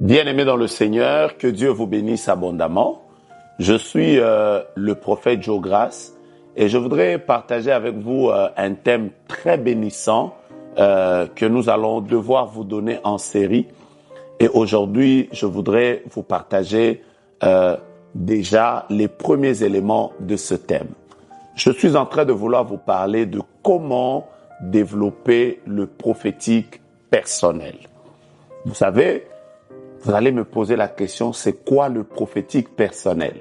Bien-aimés dans le Seigneur, que Dieu vous bénisse abondamment. Je suis le prophète Joe Grace et je voudrais partager avec vous un thème très bénissant que nous allons devoir vous donner en série. Et aujourd'hui, je voudrais vous partager déjà les premiers éléments de ce thème. Je suis en train de vouloir vous parler de comment développer le prophétique personnel. Vous savez, vous allez me poser la question, c'est quoi le prophétique personnel?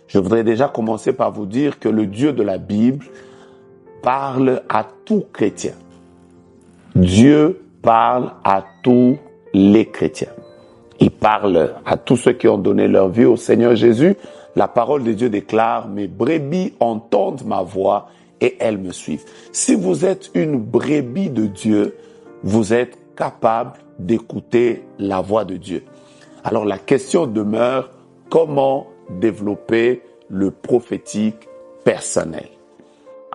Je voudrais déjà commencer par vous dire que le Dieu de la Bible parle à tout chrétien. Dieu parle à tous les chrétiens. Il parle à tous ceux qui ont donné leur vie au Seigneur Jésus. La parole de Dieu déclare, mes brebis entendent ma voix et elles me suivent. Si vous êtes une brebis de Dieu, vous êtes capable d'écouter la voix de Dieu. Alors la question demeure, comment développer le prophétique personnel?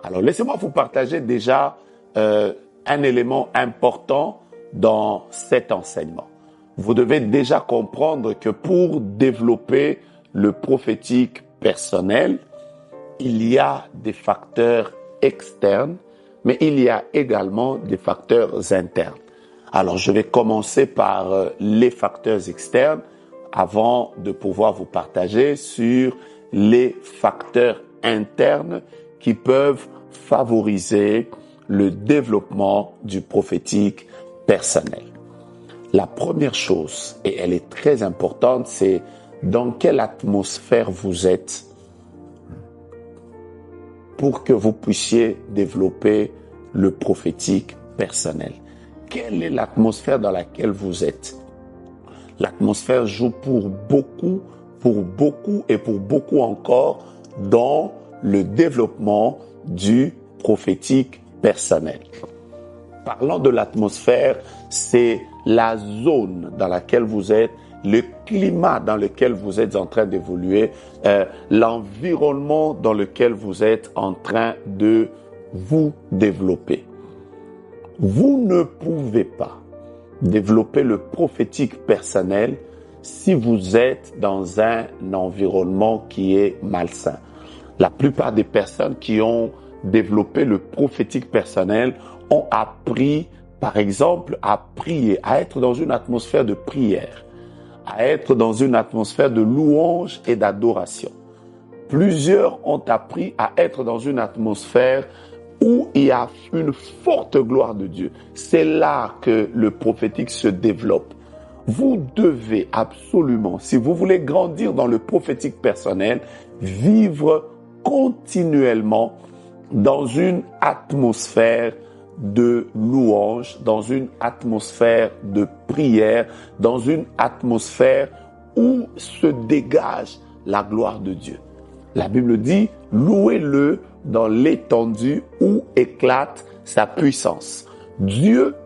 Alors laissez-moi vous partager déjà un élément important dans cet enseignement. Vous devez déjà comprendre que pour développer le prophétique personnel, il y a des facteurs externes, mais il y a également des facteurs internes. Alors, je vais commencer par les facteurs externes avant de pouvoir vous partager sur les facteurs internes qui peuvent favoriser le développement du prophétique personnel. La première chose, et elle est très importante, c'est dans quelle atmosphère vous êtes pour que vous puissiez développer le prophétique personnel. Quelle est l'atmosphère dans laquelle vous êtes? L'atmosphère joue pour beaucoup et pour beaucoup encore dans le développement du prophétique personnel. Parlant de l'atmosphère, c'est la zone dans laquelle vous êtes, le climat dans lequel vous êtes en train d'évoluer, l'environnement dans lequel vous êtes en train de vous développer. Vous ne pouvez pas développer le prophétique personnel si vous êtes dans un environnement qui est malsain. La plupart des personnes qui ont développé le prophétique personnel ont appris, par exemple, à prier, à être dans une atmosphère de prière, à être dans une atmosphère de louange et d'adoration. Plusieurs ont appris à être dans une atmosphère où il y a une forte gloire de Dieu. C'est là que le prophétique se développe. Vous devez absolument, si vous voulez grandir dans le prophétique personnel, vivre continuellement dans une atmosphère de louange, dans une atmosphère de prière, dans une atmosphère où se dégage la gloire de Dieu. La Bible dit, louez-le dans l'étendue où éclate sa puissance. Dieu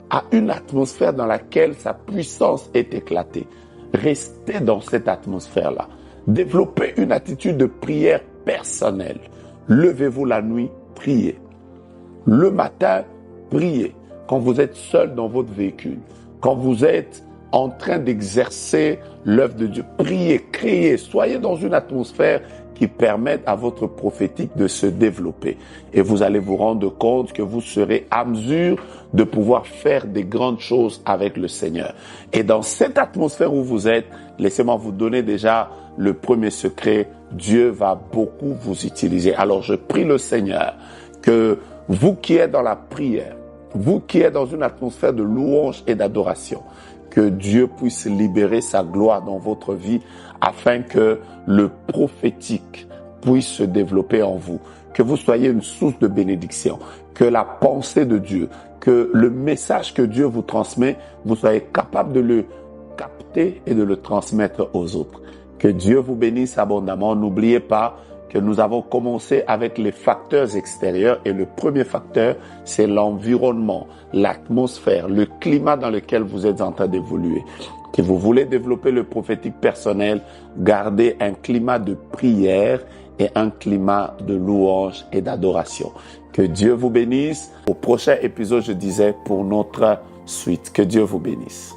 a une atmosphère dans laquelle sa puissance est éclatée. Restez dans cette atmosphère-là. Développez une attitude de prière personnelle. Levez-vous la nuit, priez. Le matin, priez. Quand vous êtes seul dans votre véhicule, quand vous êtes en train d'exercer l'œuvre de Dieu, priez, criez, soyez dans une atmosphère qui permette à votre prophétique de se développer. Et vous allez vous rendre compte que vous serez à mesure de pouvoir faire des grandes choses avec le Seigneur. Et dans cette atmosphère où vous êtes, laissez-moi vous donner déjà le premier secret. Dieu va beaucoup vous utiliser. Alors je prie le Seigneur que vous qui êtes dans la prière, vous qui êtes dans une atmosphère de louange et d'adoration, que Dieu puisse libérer sa gloire dans votre vie afin que le prophétique puisse se développer en vous, que vous soyez une source de bénédiction, que la pensée de Dieu, que le message que Dieu vous transmet, vous soyez capable de le capter et de le transmettre aux autres. Que Dieu vous bénisse abondamment. N'oubliez pas que nous avons commencé avec les facteurs extérieurs et le premier facteur, c'est l'environnement, l'atmosphère, le climat dans lequel vous êtes en train d'évoluer. Si vous voulez développer le prophétique personnel, gardez un climat de prière et un climat de louange et d'adoration. Que Dieu vous bénisse. Au prochain épisode, je disais, pour notre suite. Que Dieu vous bénisse.